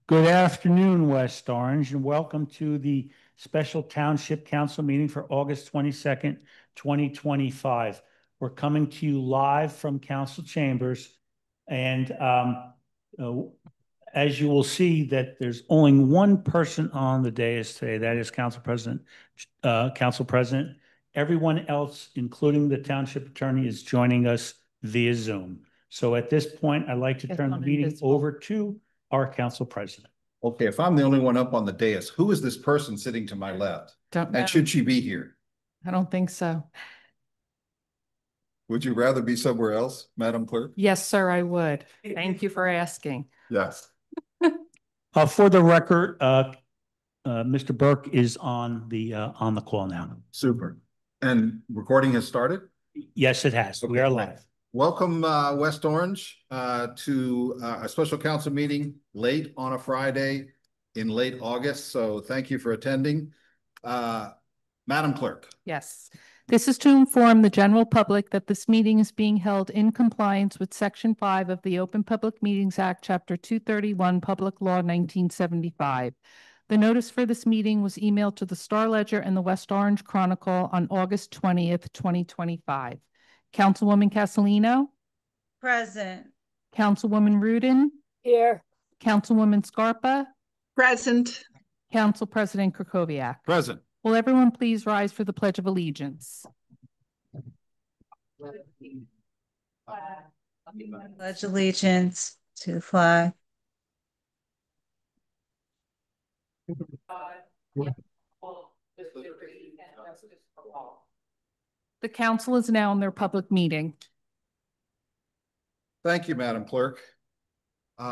Good afternoon, West Orange, and welcome to the special Township Council meeting for August 22nd, 2025. We're coming to you live from council chambers, and uh, as you will see that there's only one person on the dais today, that is Council President. Everyone else, including the Township Attorney, is joining us via Zoom. So at this point, I'd like to turn the meeting over to our Council President. Okay, if I'm the only one up on the dais, who is this person sitting to my left? Don't know. And should she be here? I don't think so. Would you rather be somewhere else, Madam Clerk? Yes, sir, I would. Thank you for asking. Yes. For the record, Mr. Burke is on the call now. Super. And recording has started? Yes, it has. Okay, we are live. Welcome, West Orange, to a special council meeting late on a Friday in late August. So thank you for attending. Madam Clerk. Yes. This is to inform the general public that this meeting is being held in compliance with Section 5 of the Open Public Meetings Act, Chapter 231, Public Law 1975. The notice for this meeting was emailed to the Star Ledger and the West Orange Chronicle on August 20th, 2025. Councilwoman Castellino? Present. Councilwoman Rudin? Here. Councilwoman Scarpa? Present. Council President Krakowiak? Present. Will everyone please rise for the Pledge of Allegiance? Pledge allegiance to the flag. The council is now in their public meeting. Thank you, Madam Clerk.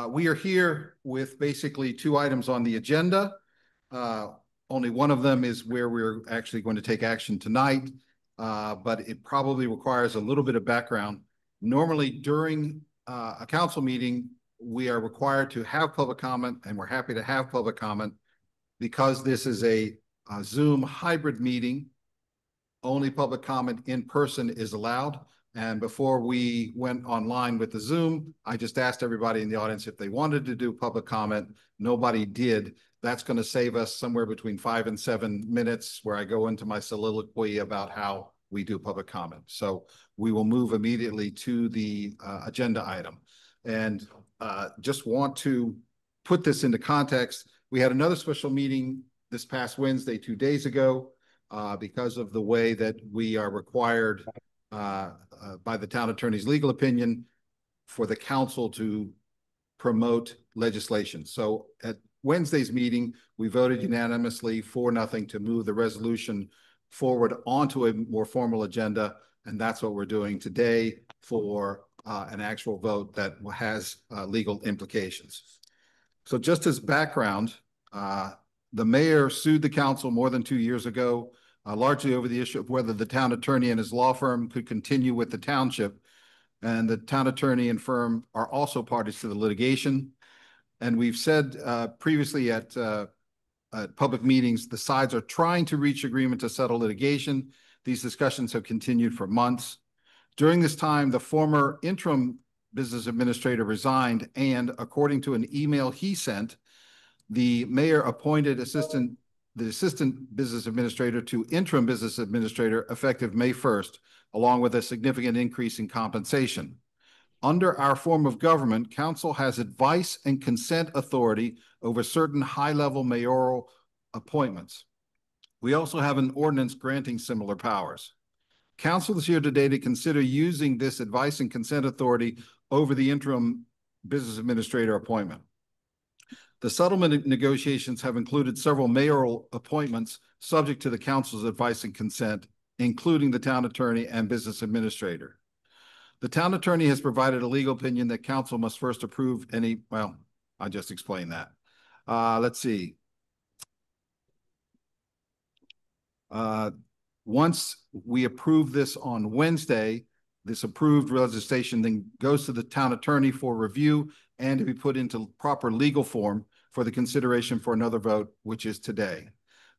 We are here with basically two items on the agenda. Only one of them is where we're actually going to take action tonight, but it probably requires a little bit of background. Normally during a council meeting, we are required to have public comment, and we're happy to have public comment. Because this is a Zoom hybrid meeting, only public comment in person is allowed. And before we went online with the Zoom, I just asked everybody in the audience if they wanted to do public comment. Nobody did. That's going to save us somewhere between 5 and 7 minutes where I go into my soliloquy about how we do public comment. So we will move immediately to the agenda item. And just want to put this into context. We had another special meeting this past Wednesday, 2 days ago, because of the way that we are required by the town attorney's legal opinion for the council to promote legislation. So at Wednesday's meeting, we voted unanimously 4-0 to move the resolution forward onto a more formal agenda. And that's what we're doing today for an actual vote that has legal implications. So just as background, the mayor sued the council more than 2 years ago, largely over the issue of whether the town attorney and his law firm could continue with the township. And the town attorney and firm are also parties to the litigation. And we've said previously at public meetings, the sides are trying to reach agreement to settle litigation. These discussions have continued for months. During this time, the former interim business administrator resigned, and according to an email he sent, the mayor appointed the assistant business administrator to interim business administrator effective May 1st, along with a significant increase in compensation. Under our form of government, council has advice and consent authority over certain high-level mayoral appointments. We also have an ordinance granting similar powers. Council is here today to consider using this advice and consent authority over the interim business administrator appointment. The settlement negotiations have included several mayoral appointments subject to the council's advice and consent, including the town attorney and business administrator. The town attorney has provided a legal opinion that council must first approve any, well, I just explained that. Let's see. Once we approve this on Wednesday, this approved legislation then goes to the town attorney for review and to be put into proper legal form for the consideration for another vote, which is today.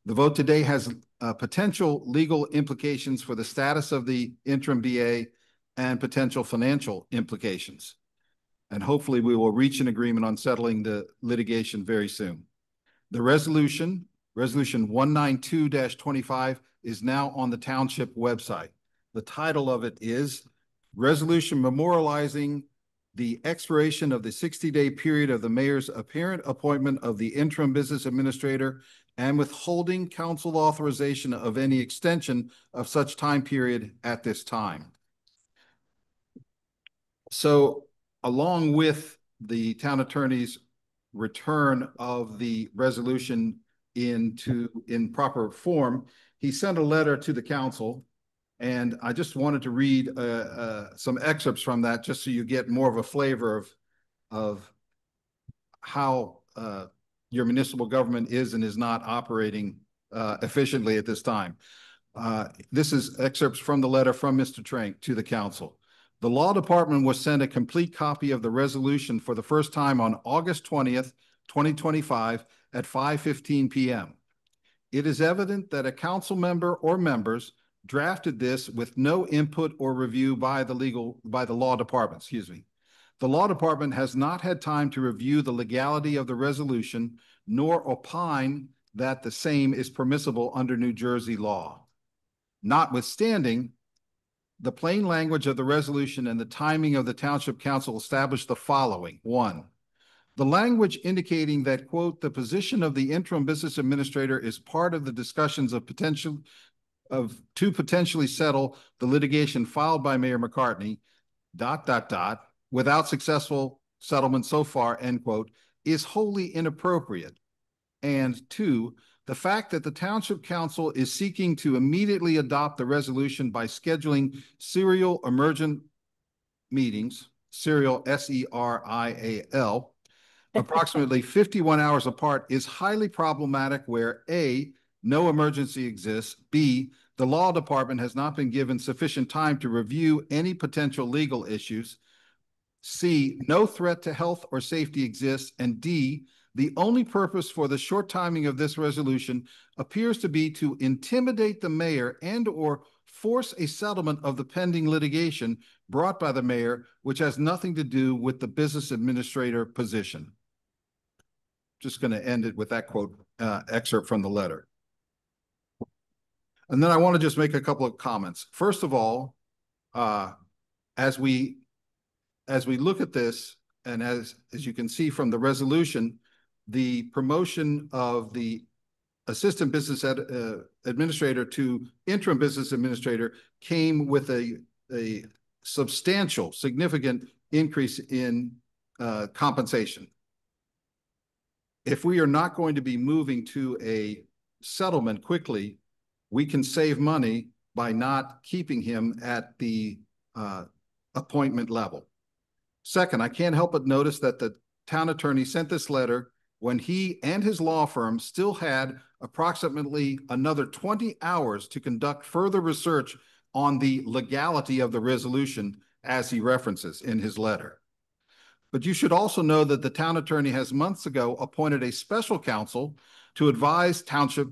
The vote today has potential legal implications for the status of the interim BA and potential financial implications. and hopefully we will reach an agreement on settling the litigation very soon. The resolution 192-25, is now on the Township website. The title of it is Resolution Memorializing the Expiration of the 60-day period of the mayor's apparent appointment of the interim business administrator and withholding council authorization of any extension of such time period at this time. So, along with the town attorney's return of the resolution in proper form, he sent a letter to the council, and I just wanted to read some excerpts from that, just so you get more of a flavor of how your municipal government is and is not operating efficiently at this time. This is excerpts from the letter from Mr. Trank to the council. The law department was sent a complete copy of the resolution for the first time on August 20th, 2025 at 5:15 p.m. It is evident that a council member or members drafted this with no input or review by the law department, The law department has not had time to review the legality of the resolution, nor opine that the same is permissible under New Jersey law. Notwithstanding, the plain language of the resolution and the timing of the Township Council established the following. 1, the language indicating that, quote, the position of the interim business administrator is part of the discussions to potentially settle the litigation filed by Mayor McCartney, ... without successful settlement so far, end quote, is wholly inappropriate. And 2, the fact that the Township Council is seeking to immediately adopt the resolution by scheduling serial emergent meetings, serial SERIAL, approximately 51 hours apart, is highly problematic where A, no emergency exists, B, the law department has not been given sufficient time to review any potential legal issues, C, no threat to health or safety exists, and D, the only purpose for the short timing of this resolution appears to be to intimidate the mayor and or force a settlement of the pending litigation brought by the mayor, which has nothing to do with the business administrator position. Just going to end it with that quote, excerpt from the letter. And then I want to just make a couple of comments. First of all, as we look at this, and as you can see from the resolution, the promotion of the assistant business administrator to interim business administrator came with a substantial, significant increase in compensation. If we are not going to be moving to a settlement quickly, we can save money by not keeping him at the appointment level. Second, I can't help but notice that the town attorney sent this letter when he and his law firm still had approximately another 20 hours to conduct further research on the legality of the resolution, as he references in his letter. But you should also know that the town attorney has months ago appointed a special counsel to advise Township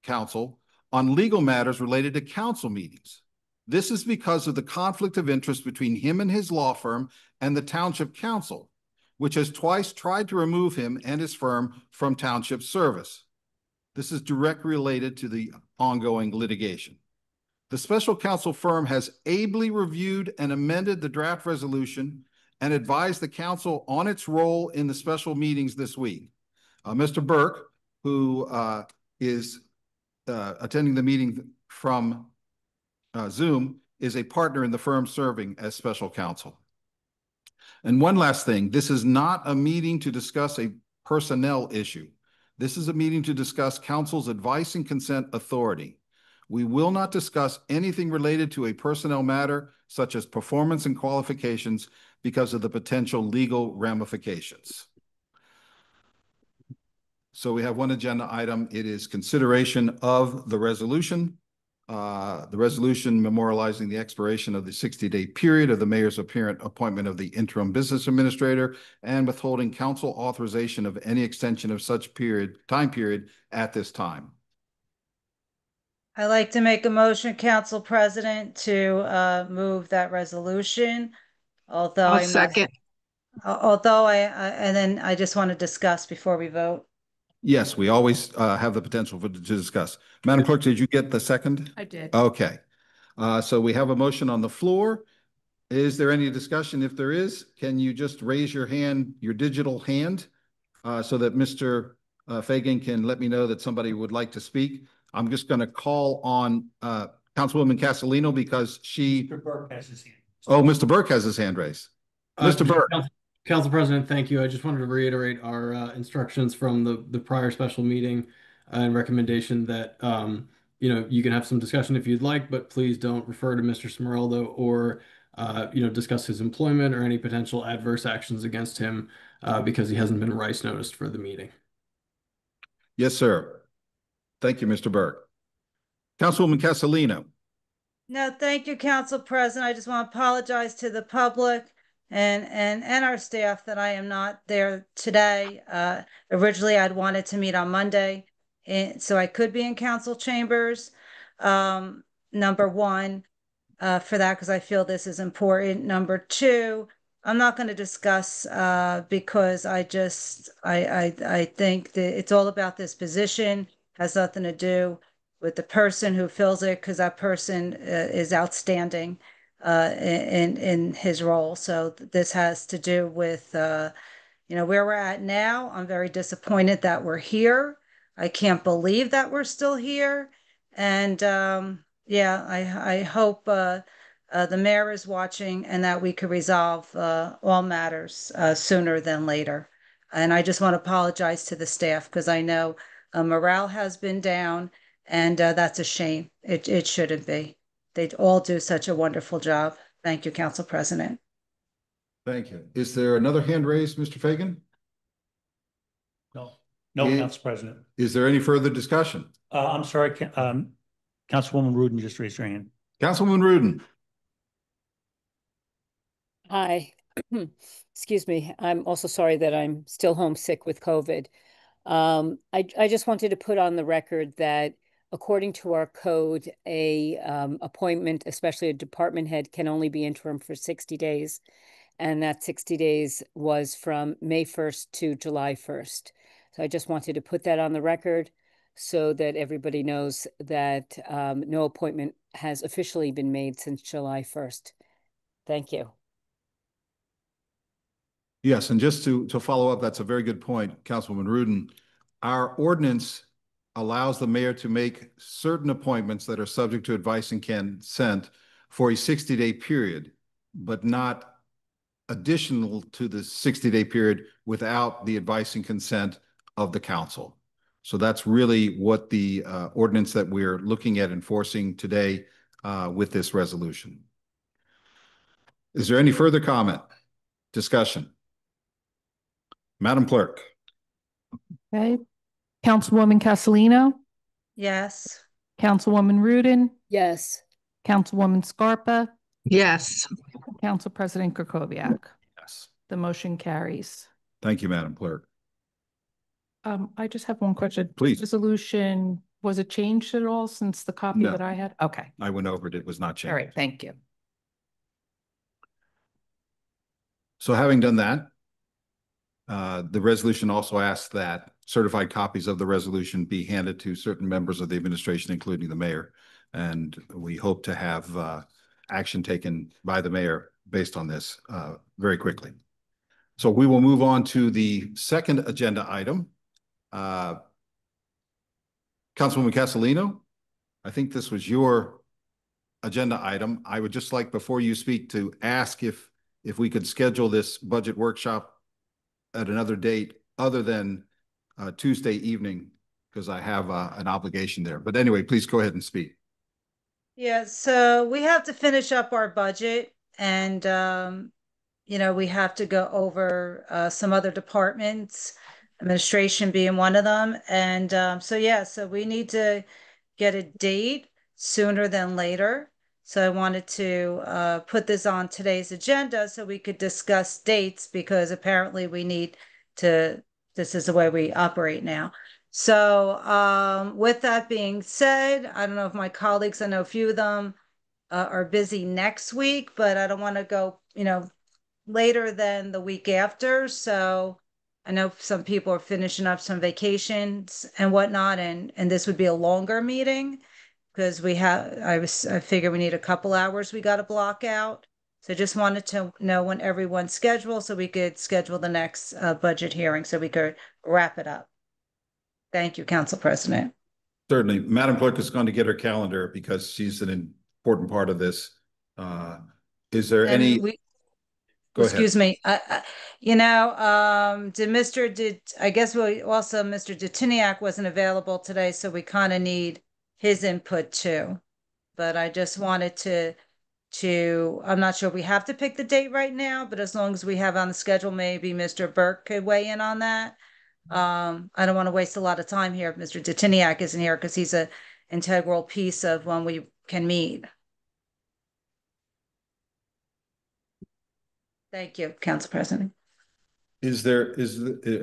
Council on legal matters related to council meetings. This is because of the conflict of interest between him and his law firm and the Township Council, which has twice tried to remove him and his firm from township service. This is directly related to the ongoing litigation. The special counsel firm has ably reviewed and amended the draft resolution and advised the council on its role in the special meetings this week. Mr. Burke, who is attending the meeting from Zoom, is a partner in the firm serving as special counsel. And one last thing, this is not a meeting to discuss a personnel issue. This is a meeting to discuss council's advice and consent authority. We will not discuss anything related to a personnel matter, such as performance and qualifications, because of the potential legal ramifications. So we have one agenda item. It is consideration of the resolution. The resolution memorializing the expiration of the 60-day period of the mayor's apparent appointment of the interim business administrator and withholding council authorization of any extension of such time period at this time. I'd like to make a motion, Council President, to move that resolution. Although I'll second. Although and then I just want to discuss before we vote. Yes, we always have the potential to discuss. Madam Clerk, did you get the second? I did. Okay. So we have a motion on the floor. Is there any discussion? If there is, can you just raise your hand, your digital hand, so that Mr. Fagan can let me know that somebody would like to speak? I'm just going to call on Councilwoman Castellino because she. Mr. Burke has his hand. Oh, Mr. Burke has his hand raised. Mr. Burke. Council President, thank you. I just wanted to reiterate our instructions from the prior special meeting and recommendation that you can have some discussion if you'd like, but please don't refer to Mr. Smeraldo or discuss his employment or any potential adverse actions against him because he hasn't been rice noticed for the meeting. Yes, sir. Thank you, Mr. Burke. Councilwoman Castellino. No, thank you, Council President. I just want to apologize to the public and our staff that I am not there today. Originally, I'd wanted to meet on Monday, so I could be in council chambers. Number one, for that, because I feel this is important. Number two, I'm not going to discuss because I think that it's all about this position, has nothing to do with the person who fills it, because that person is outstanding in his role. So this has to do with where we're at now. I'm very disappointed that we're here. I can't believe that we're still here. And yeah, I hope the mayor is watching and that we could resolve all matters sooner than later. And I just want to apologize to the staff because I know morale has been down, and that's a shame. It shouldn't be. They all do such a wonderful job. Thank you, Council President. Thank you. Is there another hand raised, Mr. Fagan? No, no, And Council President. is there any further discussion? I'm sorry, Councilwoman Rudin just raised her hand. Councilwoman Rudin. Hi, excuse me. I'm also sorry that I'm still homesick with COVID. I just wanted to put on the record that according to our code, a appointment, especially a department head, can only be interim for 60 days. And that 60 days was from May 1st to July 1st. So I just wanted to put that on the record so that everybody knows that no appointment has officially been made since July 1st. Thank you. Yes, and just to follow up, that's a very good point, Councilwoman Rudin. Our ordinance allows the mayor to make certain appointments that are subject to advice and consent for a 60-day period, but not additional to the 60-day period without the advice and consent of the council. So that's really what the ordinance that we're looking at enforcing today with this resolution. Is there any further comment, discussion? Madam Clerk. Okay. Councilwoman Castellino, Yes. Councilwoman Rudin, Yes. Councilwoman Scarpa, Yes. Council President Krakowiak. Yes. The motion carries. Thank you, Madam Clerk. I just have one question. Please. Resolution, was it changed at all since the copy No. that I had? Okay. I went over it. It was not changed. All right. Thank you. So having done that, the resolution also asks that certified copies of the resolution be handed to certain members of the administration, including the mayor. And we hope to have action taken by the mayor based on this very quickly. So we will move on to the second agenda item. Councilwoman Castellino, I think this was your agenda item. I would just like, before you speak, to ask if we could schedule this budget workshop at another date other than Tuesday evening, because I have an obligation there. But anyway, please go ahead and speak. Yeah, so we have to finish up our budget, and we have to go over some other departments, administration being one of them. And so we need to get a date sooner than later. So I wanted to put this on today's agenda so we could discuss dates, because apparently we need to, this is the way we operate now. So with that being said, I don't know if my colleagues, I know a few of them are busy next week, but I don't want to go, later than the week after, so I know some people are finishing up some vacations and whatnot, and this would be a longer meeting because I figure we need a couple hours we got to block out. So just wanted to know when everyone's scheduled so we could schedule the next budget hearing so we could wrap it up. Thank you, Council President. Certainly. Madam Clerk is going to get her calendar because she's an important part of this. Is there And any? Go ahead. Excuse me, I guess also Mr. Detiniak wasn't available today, so we kind of need his input too. But I just wanted I'm not sure we have to pick the date right now, but as long as we have on the schedule, maybe Mr. Burke could weigh in on that. I don't want to waste a lot of time here if Mr. Detiniak isn't here because he's an integral piece of when we can meet. Thank you, Council President. Is there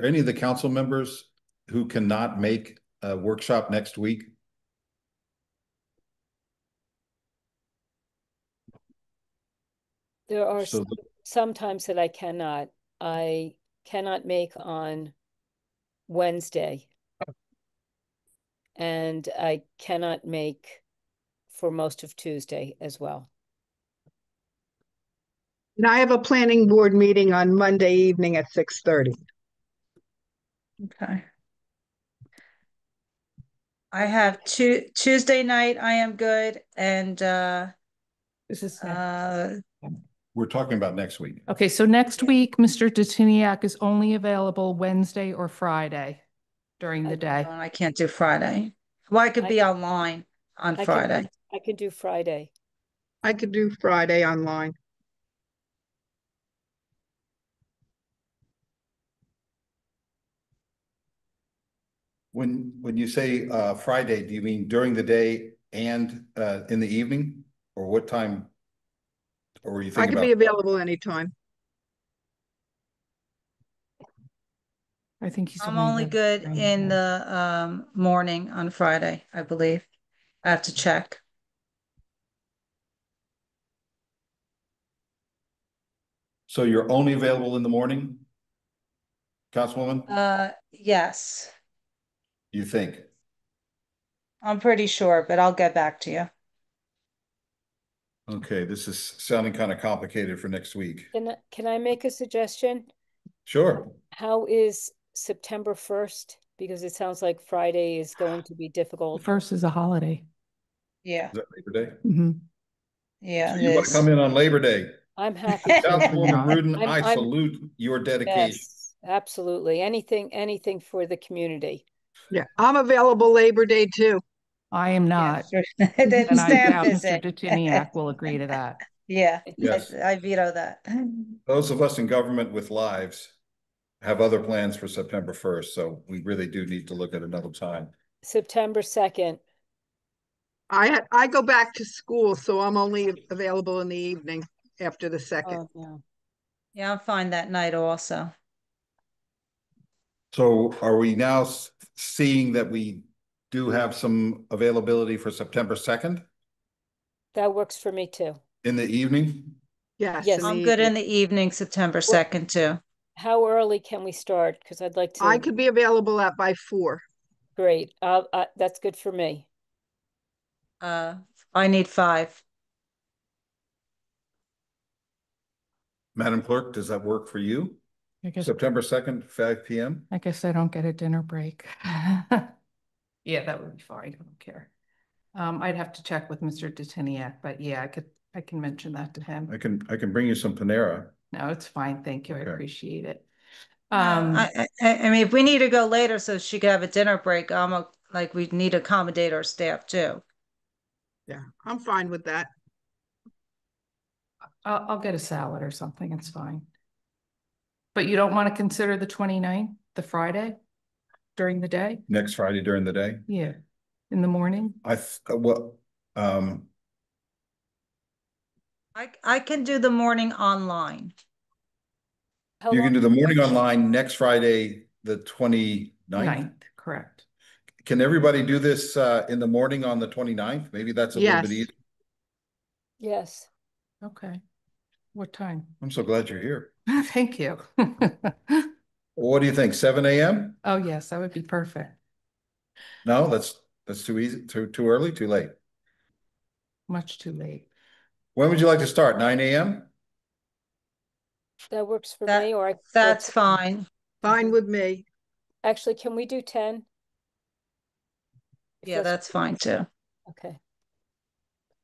any of the council members who cannot make a workshop next week? There are some times that I cannot. I cannot make on Wednesday. And I cannot make for most of Tuesday as well. And I have a planning board meeting on Monday evening at 6:30. Okay. I have Tuesday night, I am good, and This is We're talking about next week. okay. So next week, Mr. Detiniak is only available Wednesday or Friday during the day. I can't do Friday. Well, I could be online on Friday. I can do Friday. I could do Friday online. When you say Friday, do you mean during the day and in the evening, or what time? Or were you I thinking could about? be available anytime. I think he's I'm only good during in day. the morning on Friday, I believe. I have to check. So you're only available in the morning, Councilwoman? Yes, You think? I'm pretty sure, but I'll get back to you. Okay, this is sounding kind of complicated for next week. Can I make a suggestion? Sure. How is September 1st? Because it sounds like Friday is going to be The difficult. first is a holiday. Yeah, Is that Labor Day? Mm-hmm. yeah, So it you want to is. come in on Labor Day? I'm happy to. Councilwoman Rudin, I I'm- salute your dedication. Yes, absolutely. Anything for the community. Yeah, I'm available Labor Day too. I am not. The And I staff doubt Mr. visit. Detiniak will agree to that. Yeah, Yes. I veto that. Those of us in government with lives have other plans for September 1st, so we really do need to look at another time. September 2nd. I go back to school, so I'm only available in the evening after the 2nd. Oh, yeah. Yeah, I'm fine that night also. So are we now seeing that we do have some availability for September 2nd That works for me too. in the evening? Yes. Yes. in the I'm good in evening. the evening, September 2nd too. How early can we start? Because I'd like to. I could be available by 4. Great. That's good for me. I need 5. Madam Clerk, does that work for you? I guess, September 2nd, 5 p.m.? I guess I don't get a dinner break. Yeah, that would be fine. I don't care. I'd have to check with Mr. Detiniak, but yeah, I can mention that to him. I can bring you some Panera. No, it's fine. Thank you. I Okay. appreciate it. I mean, if we need to go later so she could have a dinner break, like we need to accommodate our staff too. Yeah, I'm fine with that. I'll get a salad or something. It's fine. But you don't want to consider the 29th, the Friday during the day? Next Friday during the day? Yeah, in the morning? I can do the morning online. How You long- can do the morning online next Friday, the 29th? 9th, correct. Can everybody do this in the morning on the 29th? Maybe that's a little bit Yes. easier. Yes. Okay. What time? I'm so glad you're here. Thank you. What do you think, 7 a.m.? Oh, yes, that would be perfect. No, that's too easy, too early, too late. Much too late. When would you like to start? 9 a.m.? That works for That me, or that's fine. Fine with me. actually, can we do 10? If Yeah, that's fine too. okay.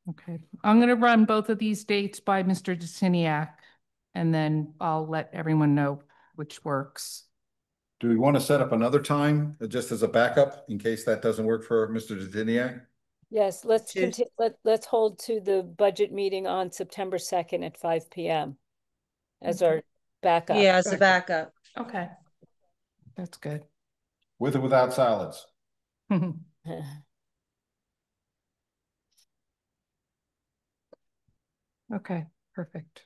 Okay, I'm gonna run both of these dates by Mr. Desiniak, and then I'll let everyone know which works. Do we want to set up another time just as a backup in case that doesn't work for Mr. Deziniak? Yes, let's Tues- continue. Let's hold to the budget meeting on September 2nd at 5 p.m. as our backup. Yeah, as a backup. Okay. That's good. With or without salads? Okay, perfect.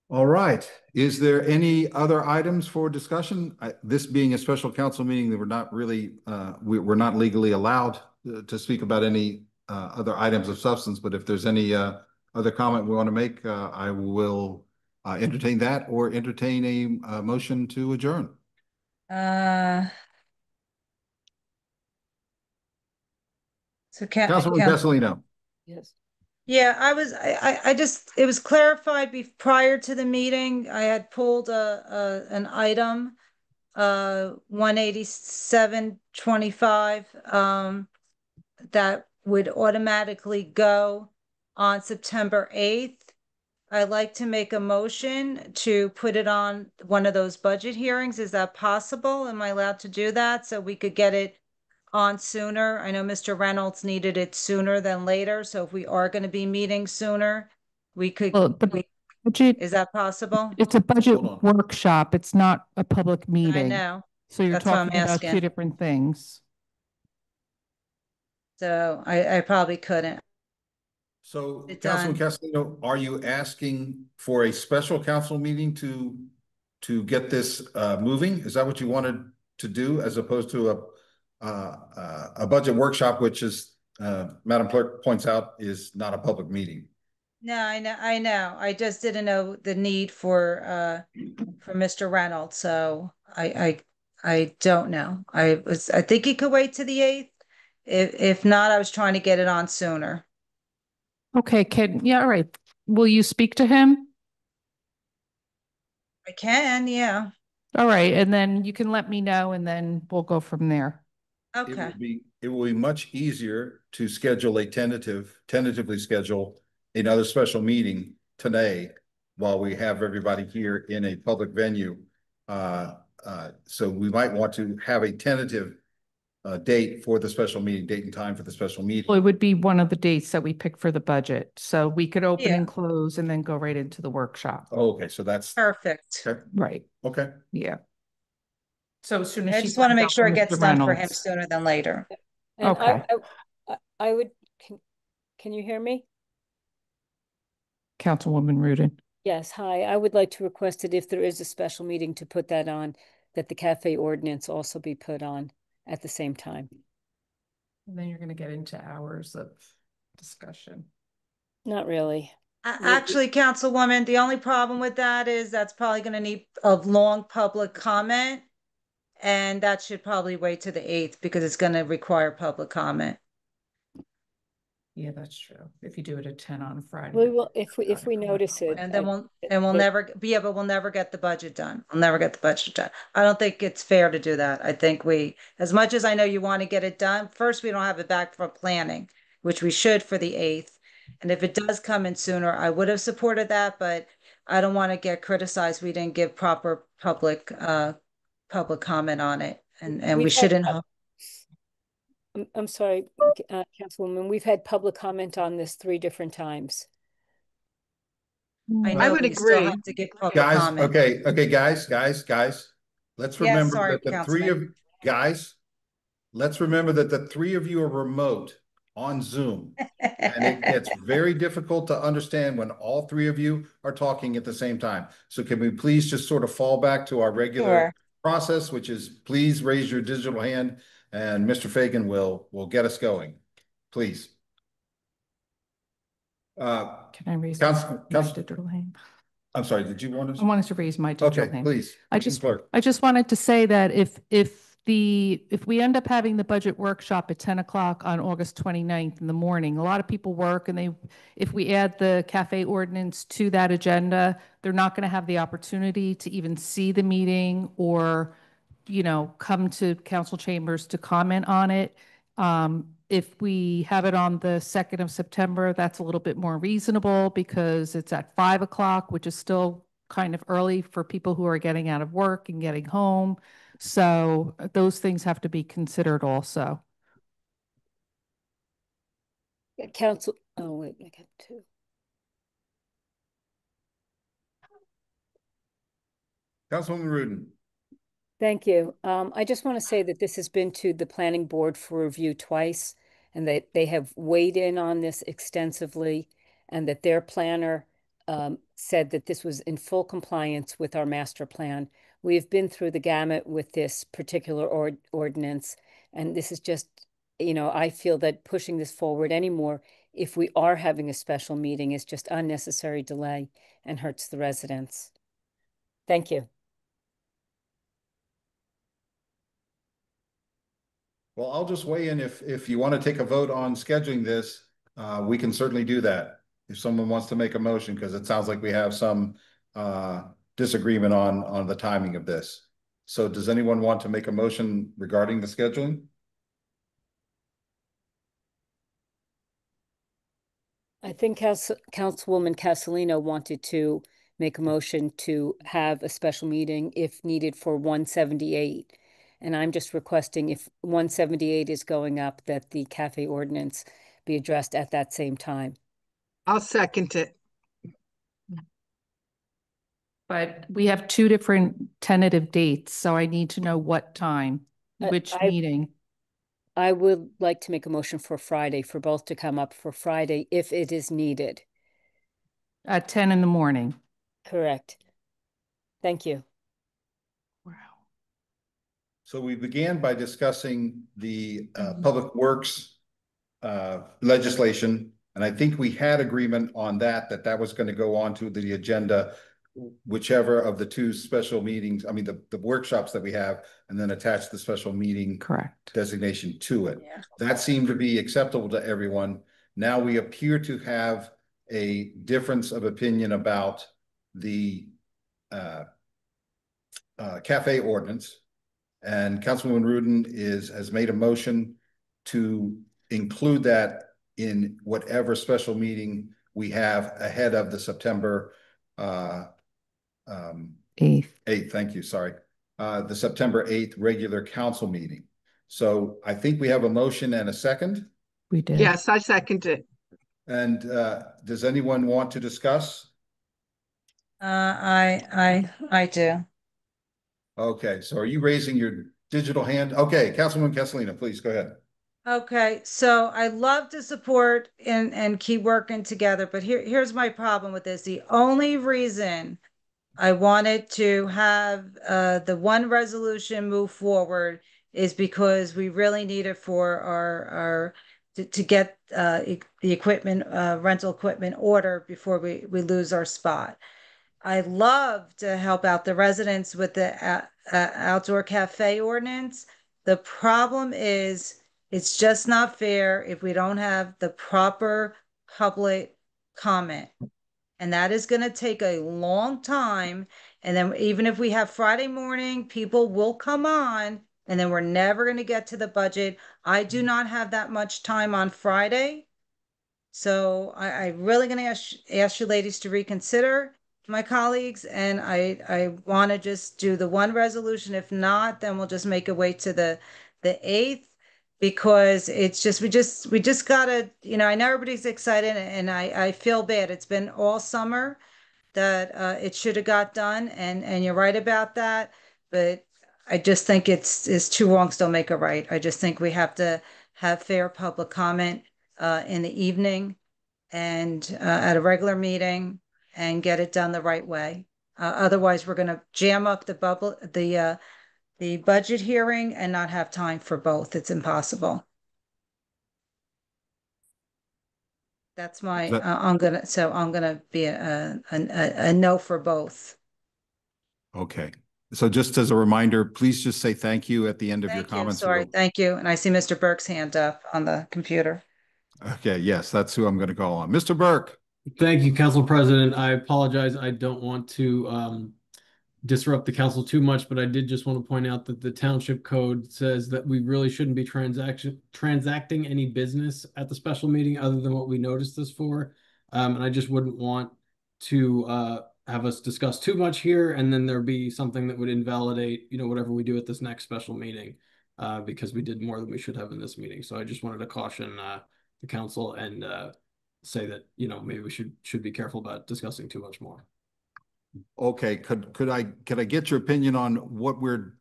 All right. Is there any other items for discussion? This being a special council meeting, that we're not really, we're not legally allowed to speak about any other items of substance, but if there's any other comment we want to make, I will entertain that or entertain a motion to adjourn. So Councilman Castellino. Yes. Yeah, I just, it was clarified prior to the meeting. I had pulled an item, 18725, that would automatically go on September 8th. I'd like to make a motion to put it on one of those budget hearings. Is that possible? Am I allowed to do that? So we could get it on sooner. I know Mr. Reynolds needed it sooner than later, so if we are going to be meeting sooner, we could, Well, the budget, is that possible? it's a budget Hold on. workshop. It's not a public I meeting. know, So you're That's what I'm talking about two asking. different things. so I probably couldn't. So, It Councilman done. Castellino, are you asking for a special council meeting to get this moving? Is that what you wanted to do, as opposed to a budget workshop, which is, Madam Clerk points out, is not a public meeting? No, I know. I just didn't know the need for Mr. Reynolds, so I don't know. I think he could wait to the 8th. If not, I was trying to get it on sooner. Okay, yeah, all right. Will you speak to him? I can, yeah. All right, and then you can let me know and then we'll go from there. Okay. It will be much easier to schedule a tentatively schedule another special meeting today while we have everybody here in a public venue. So we might want to have a tentative date for the special meeting, date and time for the special meeting. Well, it would be one of the dates that we pick for the budget. So we could open Yeah. and close and then go right into the workshop. Oh, okay, so that's Perfect. okay. Right, Okay. yeah. So as soon as I she just want to finds make out sure from it gets Mr. done for him Reynolds. sooner than later. And Okay. I would, can you hear me? Councilwoman Rudin. Yes, hi. I would like to request that if there is a special meeting to put that on, that the cafe ordinance also be put on at the same time. And then you're going to get into hours of discussion. Not really. Actually, Councilwoman, the only problem with that is that's probably going to need a long public comment. And that should probably wait to the 8th because it's going to require public comment. Yeah, that's true. If you do it at 10 on a Friday. We will, if we notice it. And then we'll never be able, we'll never get the budget done. We'll never get the budget done. I don't think it's fair to do that. I think as much as I know you want to get it done, first, we don't have it back for planning, which we should for the 8th. And if it does come in sooner, I would have supported that, but I don't want to get criticized. We didn't give proper public comment on it. And we shouldn't. I'm sorry, Councilwoman, we've had public comment on this 3 different times. I I know, would but you still agree. have to get public Guys, comment. okay, guys. Let's Yes, remember sorry, that the three of Councilman. guys, let's remember that the 3 of you are remote on Zoom. And it gets very difficult to understand when all 3 of you are talking at the same time. So can we please just sort of fall back to our regular Sure. process, which is please raise your digital hand and Mr. Fagan will get us going. Please. Can I raise Council, my digital hand? I'm sorry, did you want I to? wanted to raise my digital Okay, hand. please. I just wanted to say that if we end up having the budget workshop at 10 o'clock on August 29th in the morning, a lot of people work, and if we add the cafe ordinance to that agenda, they're not going to have the opportunity to even see the meeting or, come to council chambers to comment on it. If we have it on the 2nd of September, that's a little bit more reasonable because it's at 5 o'clock, which is still kind of early for people who are getting out of work and getting home. So those things have to be considered also. Council, oh, wait, I got two. Councilwoman Rudin. Thank you. I just want to say that this has been to the planning board for review twice, and that they have weighed in on this extensively, and that their planner said that this was in full compliance with our master plan. We have been through the gamut with this particular ordinance, and this is just, I feel that pushing this forward anymore, if we are having a special meeting, is just unnecessary delay and hurts the residents. Thank you. Well, I'll just weigh in. If you want to take a vote on scheduling this, we can certainly do that. If someone wants to make a motion, because it sounds like we have some disagreement on the timing of this. So does anyone want to make a motion regarding the scheduling? I think Councilwoman Castellino wanted to make a motion to have a special meeting if needed for 178. And I'm just requesting, if 178 is going up, that the cafe ordinance be addressed at that same time. I'll second it. But we have two different tentative dates, so I need to know what time, which meeting. I would like to make a motion for Friday, for both to come up for Friday if it is needed. At 10 in the morning. Correct. Thank you. Wow. So we began by discussing the public works legislation, and I think we had agreement on that was going to go on to the agenda, whichever of the two special meetings, I mean, the workshops that we have, and then attach the special meeting Correct designation to it. Yeah. That seemed to be acceptable to everyone. Now we appear to have a difference of opinion about the cafe ordinance. And Councilwoman Rudin has made a motion to include that in whatever special meeting we have ahead of the September 8th. Thank you. Sorry. The September 8th regular council meeting. So I think we have a motion and a second. We did. Yes, I second it. And does anyone want to discuss? I do. Okay, so are you raising your digital hand? Okay, Councilwoman Castellino, please go ahead. Okay, so I love to support and keep working together, but here's my problem with this. The only reason I wanted to have the one resolution move forward is because we really need it for our to get the equipment, rental equipment order before we lose our spot. I love to help out the residents with the outdoor cafe ordinance. The problem is it's just not fair if we don't have the proper public comment. And that is going to take a long time. And then even if we have Friday morning, people will come on, and then we're never going to get to the budget. I do not have that much time on Friday. So I'm really going to ask you ladies to reconsider, my colleagues, and I want to just do the one resolution. If not, then we'll just make a wait to the 8th, because it's just we just gotta, I know everybody's excited, and I feel bad. It's been all summer that it should have got done, and you're right about that, but I just think it's two wrongs don't make a right. I just think we have to have fair public comment in the evening and at a regular meeting, and get it done the right way. Otherwise, we're going to jam up the budget hearing and not have time for both. It's impossible. That's my, That- I'm gonna be a no for both. Okay. So just as a reminder, please just say thank you at the end of your Thank you, comments. sorry, thank you. And I see Mr. Burke's hand up on the computer. Okay, yes, that's who I'm going to call on. Mr. Burke. Thank you, Council President. I apologize. I don't want to disrupt the council too much, but I did just want to point out that the township code says that we really shouldn't be transacting any business at the special meeting other than what we noticed this for. And I just wouldn't want to have us discuss too much here, and then there be something that would invalidate, whatever we do at this next special meeting, because we did more than we should have in this meeting. So I just wanted to caution the council and say that, maybe we should be careful about discussing too much more. Okay, could I get your opinion on what we're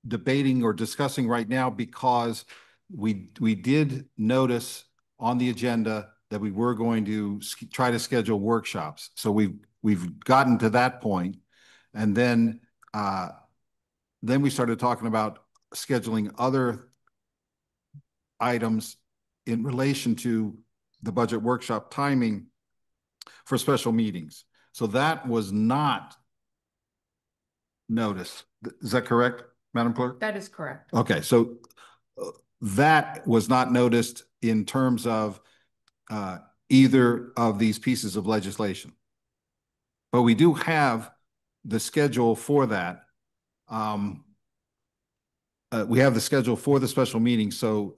debating or discussing right now? Because we did notice on the agenda that we were going to try to schedule workshops. So we've gotten to that point, and then we started talking about scheduling other items in relation to the budget workshop timing for special meetings. So that was not noticed. Is that correct, Madam Clerk? That is correct. Okay, so that was not noticed in terms of either of these pieces of legislation. But we do have the schedule for that. We have the schedule for the special meeting. So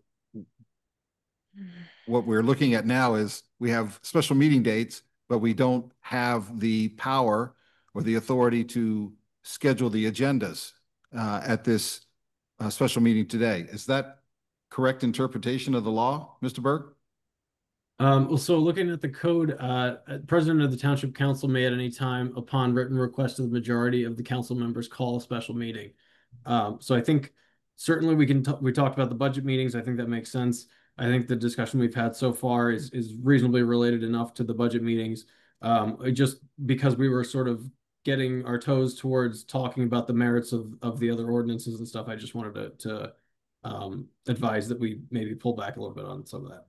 what we're looking at now is we have special meeting dates, but we don't have the power or the authority to schedule the agendas at this special meeting today. Is that correct interpretation of the law, Mr. Burke? Well, so looking at the code, President of the Township Council may at any time, upon written request of the majority of the council members, call a special meeting. So I think certainly we talked about the budget meetings. I think that makes sense. I think the discussion we've had so far is reasonably related enough to the budget meetings. Just because we were sort of getting our toes towards talking about the merits of the other ordinances and stuff, I just wanted to advise that we maybe pull back a little bit on some of that.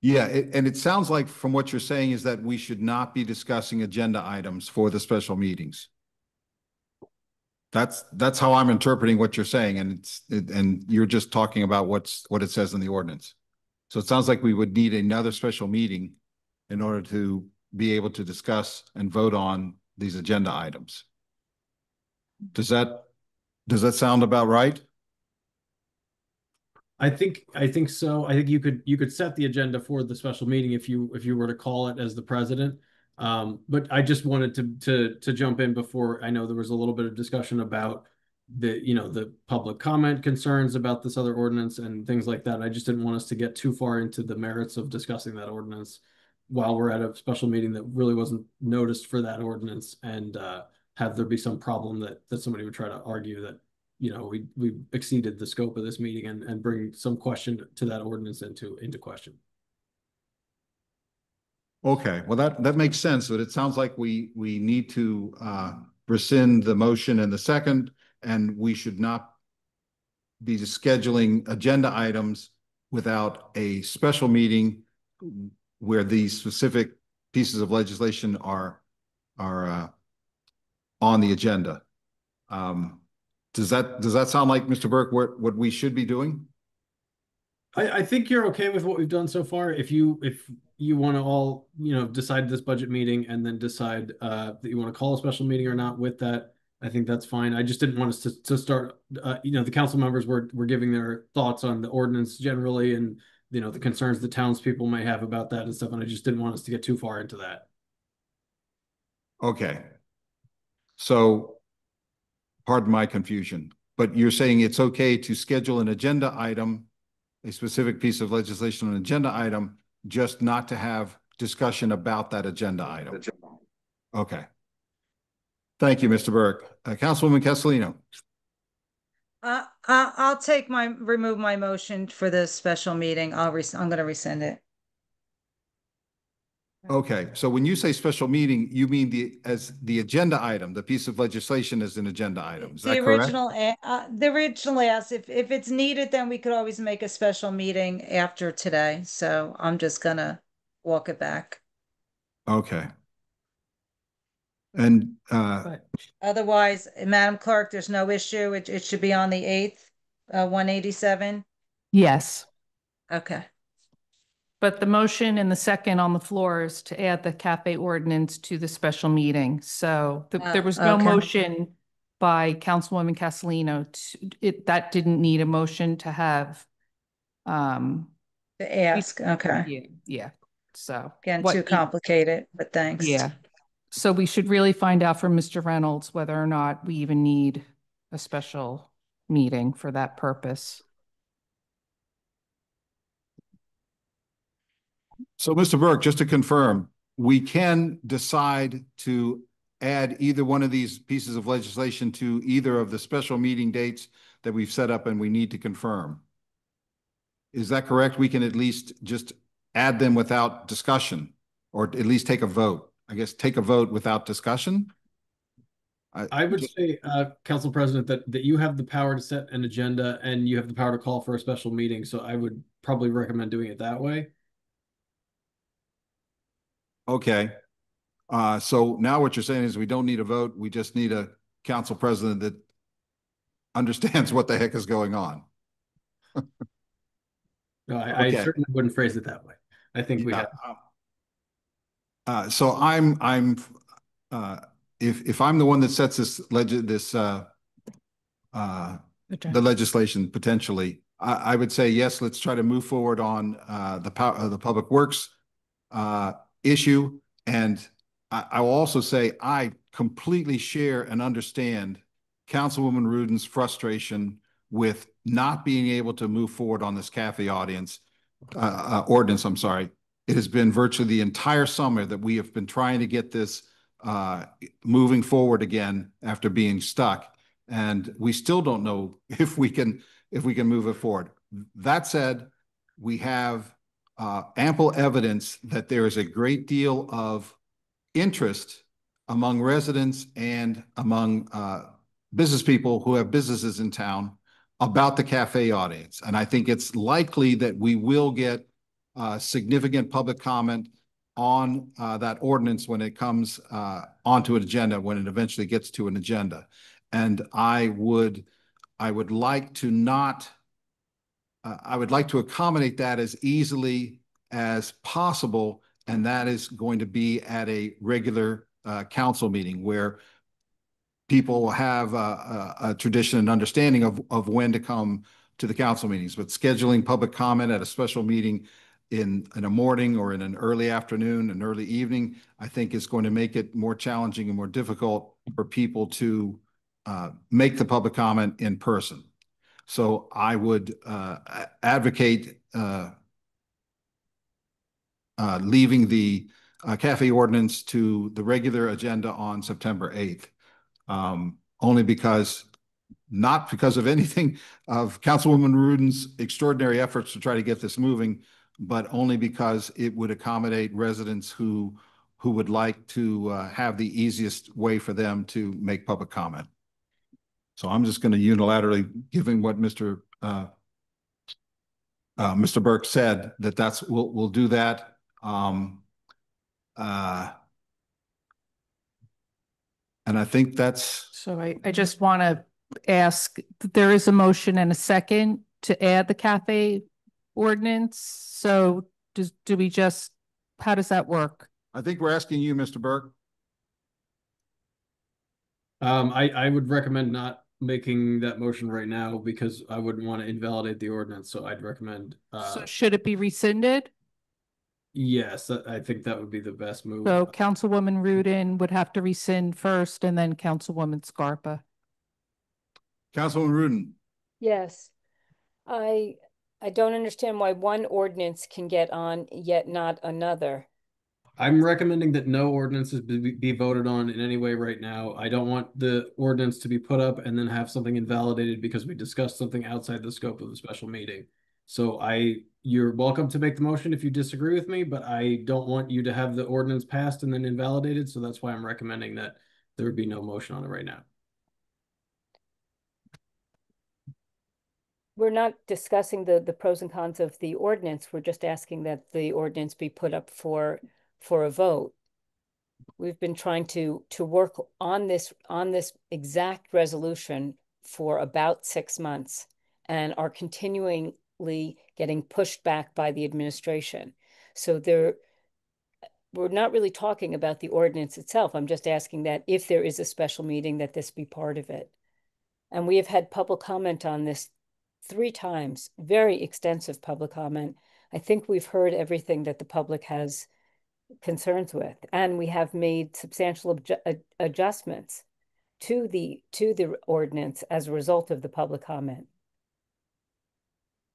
Yeah, and it sounds like from what you're saying is that we should not be discussing agenda items for the special meetings. That's how I'm interpreting what you're saying, and you're just talking about what it says in the ordinance. So it sounds like we would need another special meeting in order to be able to discuss and vote on these agenda items. Does that sound about right? I think so. I think you could set the agenda for the special meeting if you were to call it as the president. But I just wanted to jump in before. I know there was a little bit of discussion about the public comment concerns about this other ordinance and things like that. I just didn't want us to get too far into the merits of discussing that ordinance while we're at a special meeting that really wasn't noticed for that ordinance, and have there be some problem that somebody would try to argue that we exceeded the scope of this meeting and bring some question to that ordinance into question. Okay, well, that makes sense, but it sounds like we need to rescind the motion and the second, and we should not be scheduling agenda items without a special meeting where these specific pieces of legislation are on the agenda. Does that sound like, Mr. Burke, what we should be doing? I think you're okay with what we've done so far. If you want to all decide this budget meeting and then decide that you want to call a special meeting or not with that, I think that's fine. I just didn't want us to start. The council members were giving their thoughts on the ordinance generally, and the concerns the townspeople may have about that and stuff, and I just didn't want us to get too far into that. Okay. So, pardon my confusion, but you're saying it's okay to schedule an agenda item, a specific piece of legislation, an agenda item, just not to have discussion about that agenda item. Okay. Thank you, Mr. Burke. Councilwoman Castellino. I'll remove my motion for this special meeting. I'm going to rescind it. Okay, so when you say special meeting, you mean the agenda item, the piece of legislation is an agenda item. Is that correct? The original asked if it's needed, then we could always make a special meeting after today. So I'm just gonna walk it back. Okay. And But Otherwise, Madam Clerk, there's no issue. It should be on the 8th, 187. yes, Okay. but the motion and the second on the floor is to add the cafe ordinance to the special meeting. So there was no Okay. motion by Councilwoman Castellino. That didn't need a motion to have. To ask, okay. Yeah, yeah. So Getting what too you- complicated, but thanks. Yeah. So we should really find out from Mr. Reynolds whether or not we even need a special meeting for that purpose. so, Mr. Burke, just to confirm, we can decide to add either one of these pieces of legislation to either of the special meeting dates that we've set up and we need to confirm. Is that correct? We can at least just add them without discussion, or at least take a vote. I guess take a vote without discussion. I would say, Council President, that you have the power to set an agenda and you have the power to call for a special meeting. So I would probably recommend doing it that way. Okay. So now what you're saying is we don't need a vote. We just need a council president that understands what the heck is going on. No, I Okay. certainly wouldn't phrase it that way. I think we Yeah. have. So if I'm the one that sets the legislation potentially, I would say yes. Let's try to move forward on the public works issue, and I will also say I completely share and understand Councilwoman Ruden's frustration with not being able to move forward on this cafe ordinance. I'm sorry. It has been virtually the entire summer that we have been trying to get this moving forward again after being stuck, and we still don't know if we can move it forward. That said, we have ample evidence that there is a great deal of interest among residents and among business people who have businesses in town about the cafe audience. And I think it's likely that we will get significant public comment on that ordinance when it comes onto an agenda, when it eventually gets to an agenda. And I would like to not, I would like to accommodate that as easily as possible, and that is going to be at a regular council meeting where people have a tradition and understanding of when to come to the council meetings. But scheduling public comment at a special meeting in a morning or in an early afternoon, an early evening, I think is going to make it more challenging and more difficult for people to make the public comment in person. So I would advocate leaving the cafe ordinance to the regular agenda on September 8th. Only because, not because of anything of Councilwoman Ruden's extraordinary efforts to try to get this moving, but only because it would accommodate residents who would like to have the easiest way for them to make public comment. So I'm just going to unilaterally, given what Mr. Burke said, we'll do that. And I think that's. So I just want to ask, there is a motion and a second to add the cafe ordinance. So how does that work? I think we're asking you, Mr. Burke. I would recommend not making that motion right now because I wouldn't want to invalidate the ordinance. So I'd recommend. So should it be rescinded? Yes, I think that would be the best move. So Councilwoman Rudin would have to rescind first and then Councilwoman Scarpa. Councilwoman Rudin. Yes. I don't understand why one ordinance can get on yet not another. I'm recommending that no ordinances be voted on in any way right now. I don't want the ordinance to be put up and then have something invalidated because we discussed something outside the scope of the special meeting. So you're welcome to make the motion if you disagree with me, but I don't want you to have the ordinance passed and then invalidated. So that's why I'm recommending that there would be no motion on it right now. We're not discussing the pros and cons of the ordinance. We're just asking that the ordinance be put up for a vote. We've been trying to work on this exact resolution for about 6 months and are continually getting pushed back by the administration. So we're not really talking about the ordinance itself. I'm just asking that if there is a special meeting, that this be part of it. And we have had public comment on this 3 times, very extensive public comment. I think we've heard everything that the public has concerns with, and we have made substantial adjustments to the ordinance as a result of the public comment.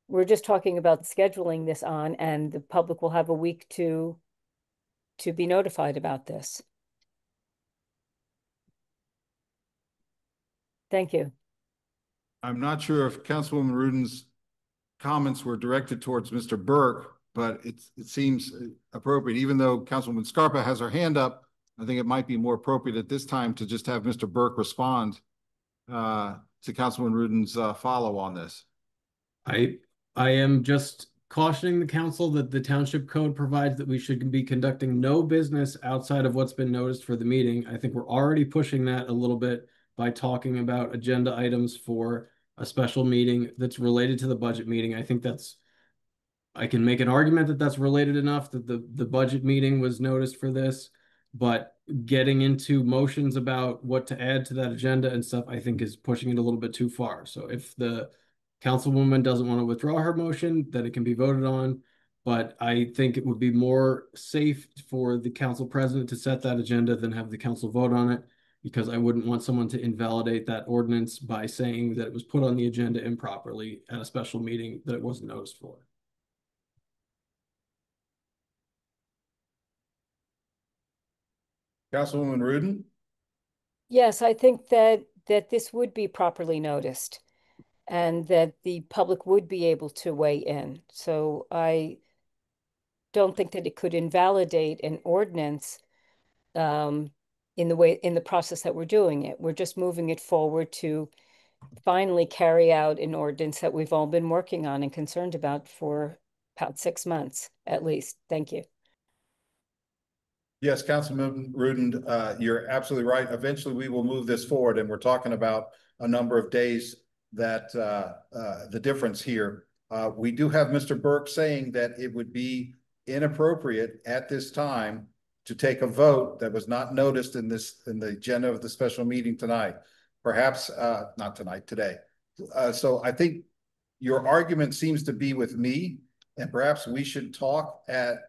We're just talking about scheduling this on, and the public will have a week to be notified about this. Thank you. I'm not sure if Councilwoman Ruden's comments were directed towards Mr. Burke, but it seems appropriate, even though Councilwoman Scarpa has her hand up. I think it might be more appropriate at this time to just have Mr. Burke respond to Councilwoman Ruden's follow on this. I am just cautioning the council that the township code provides that we should be conducting no business outside of what's been noticed for the meeting. I think we're already pushing that a little bit by talking about agenda items for a special meeting that's related to the budget meeting. I think I can make an argument that that's related enough that the budget meeting was noticed for this, but getting into motions about what to add to that agenda and stuff, I think is pushing it a little bit too far. So if the councilwoman doesn't want to withdraw her motion, then it can be voted on. But I think it would be more safe for the council president to set that agenda than have the council vote on it, because I wouldn't want someone to invalidate that ordinance by saying that it was put on the agenda improperly at a special meeting that it wasn't noticed for. Councilwoman Ruden? Yes, I think that this would be properly noticed and that the public would be able to weigh in. So I don't think that it could invalidate an ordinance in the process that we're doing it. We're just moving it forward to finally carry out an ordinance that we've all been working on and concerned about for about 6 months at least. Thank you. Yes, Councilman Ruden, you're absolutely right. Eventually, we will move this forward, and we're talking about a number of days that the difference here. We do have Mr. Burke saying that it would be inappropriate at this time to take a vote that was not noticed in the agenda of the special meeting tonight. Perhaps not tonight, today. So I think your argument seems to be with me, and perhaps we should talk at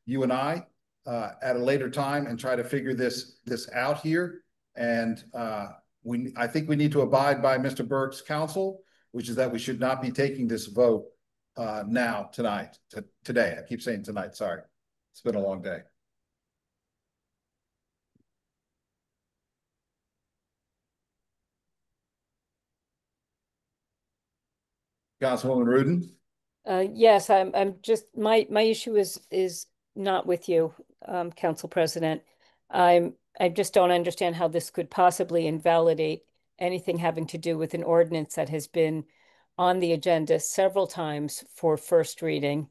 you and I at a later time and try to figure this out here. And I think we need to abide by Mr. Burke's counsel, which is that we should not be taking this vote today. I keep saying tonight, sorry. It's been a long day. Councilwoman Ruden? Yes, I'm just my issue is not with you, Council President. I just don't understand how this could possibly invalidate anything having to do with an ordinance that has been on the agenda several times for first reading,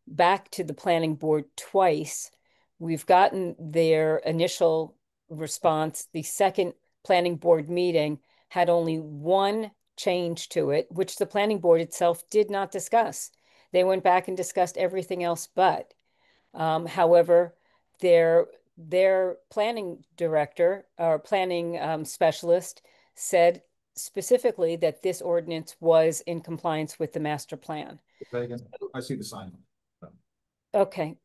back to the planning board twice. We've gotten their initial response. The second planning board meeting had only one change to it, which the planning board itself did not discuss. They went back and discussed everything else but. However, their planning director or planning specialist said specifically that this ordinance was in compliance with the master plan. I see the sign. Okay.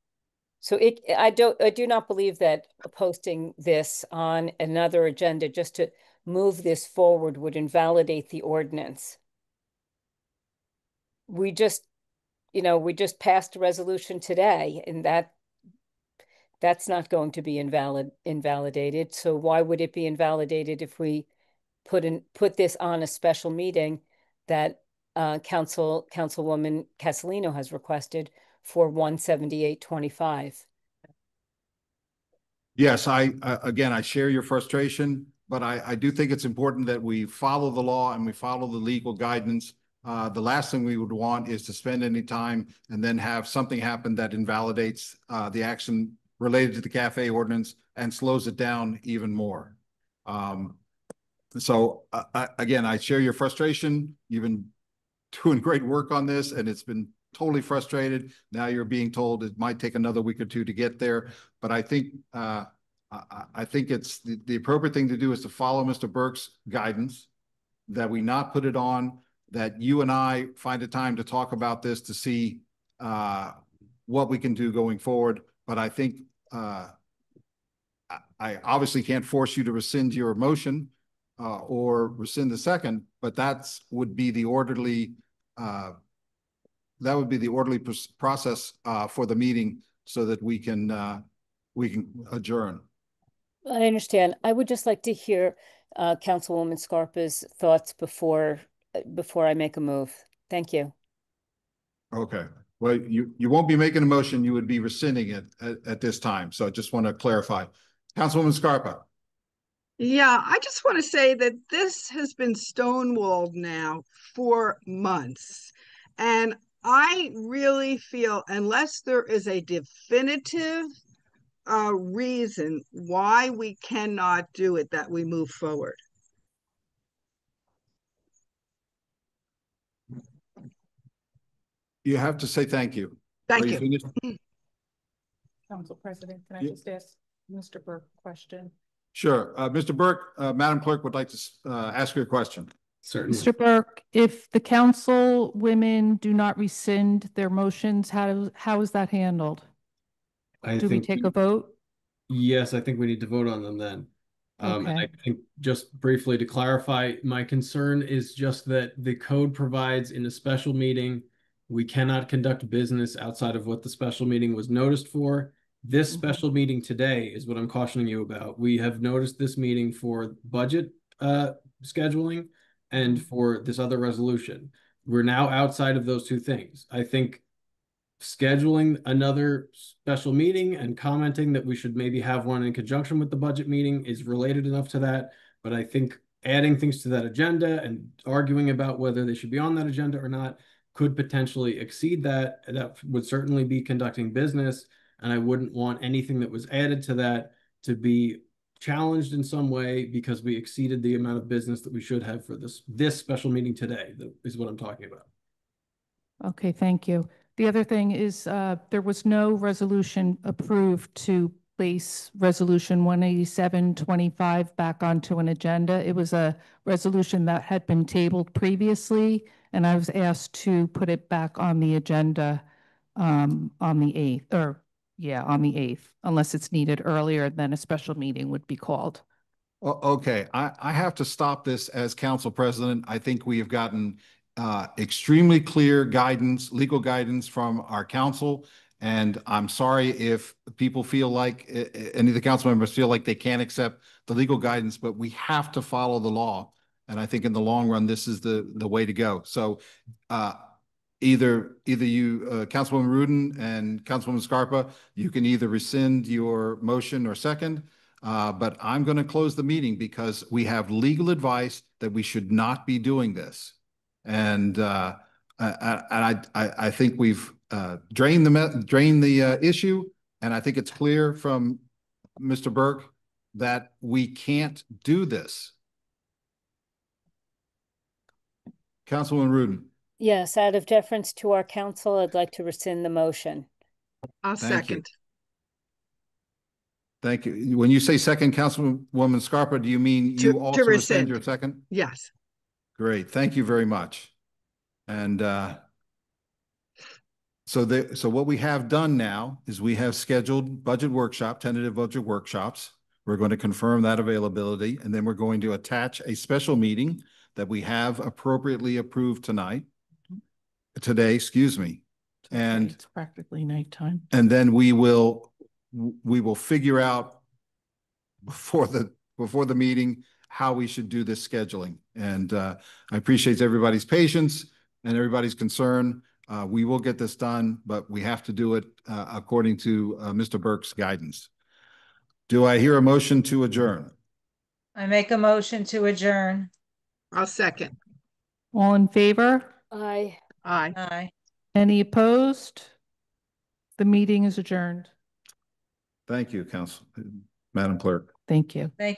So I do not believe that posting this on another agenda just to move this forward would invalidate the ordinance. We just passed a resolution today, and that's not going to be invalidated. So why would it be invalidated if we put this on a special meeting that Councilwoman Castellino has requested for 17825? Yes, again, I share your frustration, but I do think it's important that we follow the law and we follow the legal guidance The last thing we would want is to spend any time and then have something happen that invalidates the action related to the cafe ordinance and slows it down even more. So again, I share your frustration. You've been doing great work on this, and it's been totally frustrated. Now you're being told it might take another week or two to get there. But I think it's the appropriate thing to do is to follow Mr. Burke's guidance, that we not put it on, that you and I find a time to talk about this to see what we can do going forward. But I think I obviously can't force you to rescind your motion or rescind the second, but that would be the orderly process for the meeting, so that we can adjourn. I understand. I would just like to hear Councilwoman Scarpa's thoughts before I make a move. Thank you. Okay. Well, you won't be making a motion. You would be rescinding it at this time. So I just want to clarify. Councilwoman Scarpa. Yeah, I just want to say that this has been stonewalled now for months. And I really feel, unless there is a definitive reason why we cannot do it, that we move forward. You have to say thank you. Thank Are you you. finished? Council President, can I Yeah. just ask Mr. Burke a question? Sure. Mr. Burke, Madam Clerk would like to ask you a question. Certainly. Mr. Burke, if the council women do not rescind their motions, how is that handled? Do we take a vote? Yes, I think we need to vote on them then. And Okay. I think, just briefly to clarify, my concern is just that the code provides in a special meeting, we cannot conduct business outside of what the special meeting was noticed for. This special meeting today is what I'm cautioning you about. We have noticed this meeting for budget scheduling and for this other resolution. We're now outside of those two things. I think scheduling another special meeting and commenting that we should maybe have one in conjunction with the budget meeting is related enough to that. But I think adding things to that agenda and arguing about whether they should be on that agenda or not could potentially exceed that. That would certainly be conducting business. And I wouldn't want anything that was added to that to be challenged in some way because we exceeded the amount of business that we should have for this special meeting today. That is what I'm talking about. Okay, thank you. The other thing is there was no resolution approved to place resolution 18725 back onto an agenda. It was a resolution that had been tabled previously, and I was asked to put it back on the agenda on the 8th, on the 8th, unless it's needed earlier, then a special meeting would be called. Okay, I have to stop this as council president. I think we have gotten extremely clear guidance, legal guidance from our council. And I'm sorry if people feel like, any of the council members feel like they can't accept the legal guidance, but we have to follow the law. And I think in the long run, this is the way to go. So either you, Councilwoman Rudin and Councilwoman Scarpa, you can either rescind your motion or second. But I'm going to close the meeting because we have legal advice that we should not be doing this. And I think we've drained the issue, and I think it's clear from Mr. Burke that we can't do this. Councilwoman Rudin. Yes, out of deference to our council, I'd like to rescind the motion. I'll second. Thank you. When you say second, Councilwoman Scarpa, do you mean you also rescind your second? Yes. Great. Thank you very much. And so what we have done now is we have scheduled tentative budget workshops. We're going to confirm that availability, and then we're going to attach a special meeting that we have appropriately approved today, excuse me. And it's practically nighttime. And then we will figure out before the meeting how we should do this scheduling. And I appreciate everybody's patience and everybody's concern. We will get this done, but we have to do it according to Mr. Burke's guidance. Do I hear a motion to adjourn? I make a motion to adjourn. I'll second. All in favor? Aye. Aye. Aye. Any opposed? The meeting is adjourned. Thank you, Council, Madam Clerk. Thank you. Thank